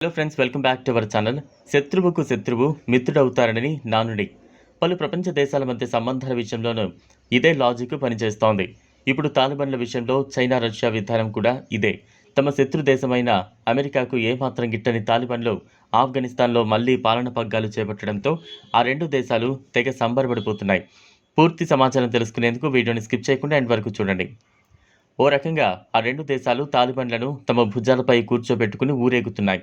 Hello friends, welcome back to our channel. శత్రువుకు శత్రువు మిత్రుడవుతారని నానుడి. పలు ప్రపంచ దేశాల మధ్య సంబంధాల విషయంలోనూ ఇదే లాజిక్ పనిచేస్తోంది. ఇప్పుడు తాలిబాన్ల విషయంలో చైనా, రష్యా విధానం కూడా ఇదే. తమ శత్రు దేశమైన అమెరికాకు ఏమాత్రం గిట్టని తాలిబాన్లు ఆఫ్ఘనిస్తాన్లో మళ్లీ పాలన పగ్గాలు చేపట్టడంతో ఆ రెండు దేశాలు తెగ సంబరపడిపోతున్నాయి. పూర్తి సమాచారం తెలుసుకునేందుకు వీడియోని స్కిప్ చేయకుండా ఎండ్ వరకు చూడండి. ఓ రకంగా ఆ రెండు దేశాలు తాలిబాన్లను తమ భుజాలపై కూర్చోబెట్టుకుని ఊరేగుతున్నాయి.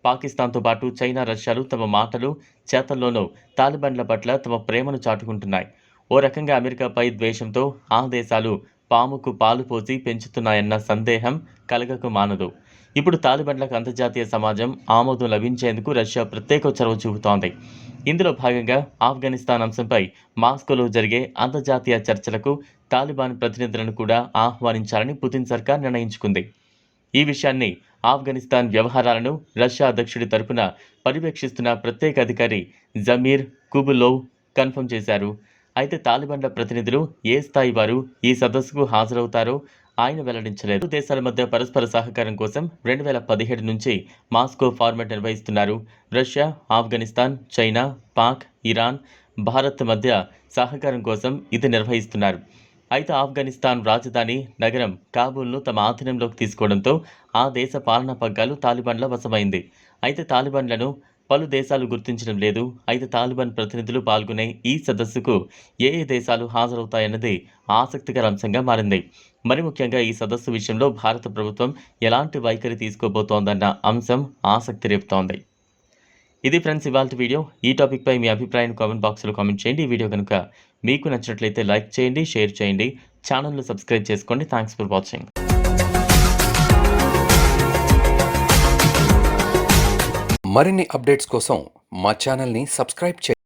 పాకిస్తాన్తో పాటు చైనా, రష్యాలు తమ మాటలు, చేతల్లోనూ తాలిబాన్ల పట్ల తమ ప్రేమను చాటుకుంటున్నాయి. ఓ రకంగా అమెరికాపై ద్వేషంతో ఆ దేశాలు పాముకు పాలు పోసి పెంచుతున్నాయన్న సందేహం కలగక మానదు. ఇప్పుడు తాలిబాన్లకు అంతర్జాతీయ సమాజం ఆమోదం లభించేందుకు రష్యా ప్రత్యేక చొరవ చూపుతోంది. ఇందులో భాగంగా ఆఫ్ఘనిస్తాన్ అంశంపై మాస్కోలో జరిగే అంతర్జాతీయ చర్చలకు తాలిబాన్ ప్రతినిధులను కూడా ఆహ్వానించాలని పుతిన్ సర్కార్ నిర్ణయించుకుంది. ఈ విషయాన్ని ఆఫ్ఘనిస్తాన్ వ్యవహారాలను రష్యా అధ్యక్షుడి తరపున పర్యవేక్షిస్తున్న ప్రత్యేక అధికారి జమీర్ కుబులోవ్ కన్ఫర్మ్ చేశారు. అయితే తాలిబాన్ల ప్రతినిధులు ఏ స్థాయి వారు ఈ సదస్సుకు హాజరవుతారో ఆయన వెల్లడించలేదు. దేశాల మధ్య పరస్పర సహకారం కోసం 2017 నుంచి మాస్కో ఫార్మాట్ నిర్వహిస్తున్నారు. Russia, Afghanistan, China, Pak, Iran, Bharat మధ్య సహకారం కోసం ఇది నిర్వహిస్తున్నారు. అయితే ఆఫ్ఘనిస్తాన్ రాజధాని నగరం కాబూల్ను తమ ఆధీనంలోకి తీసుకోవడంతో ఆ దేశ పాలనా పగ్గాలు తాలిబాన్ల వశమైంది. అయితే తాలిబాన్లను పలు దేశాలు గుర్తించడం లేదు. అయితే తాలిబాన్ ప్రతినిధులు పాల్గొనే ఈ సదస్సుకు ఏ దేశాలు హాజరవుతాయన్నది ఆసక్తికర అంశంగా మారింది. మరి ముఖ్యంగా ఈ సదస్సు విషయంలో భారత ప్రభుత్వం ఎలాంటి వైఖరి తీసుకోబోతోందన్న అంశం ఆసక్తి రేపుతోంది. ఇది ఫ్రెండ్స్ ఇవాల్టి వీడియో. ఈ టాపిక్పై మీ అభిప్రాయాన్ని కామెంట్ బాక్స్లో కామెంట్ చేయండి. ఈ వీడియో కనుక మీకు నచ్చినట్లయితే లైక్ చేయండి, షేర్ చేయండి, ఛానల్ను సబ్స్క్రైబ్ చేసుకోండి. Thanks for watching. మరిన్ని అప్డేట్స్ కోసం మా ఛానల్ని సబ్స్క్రైబ్ చేయండి.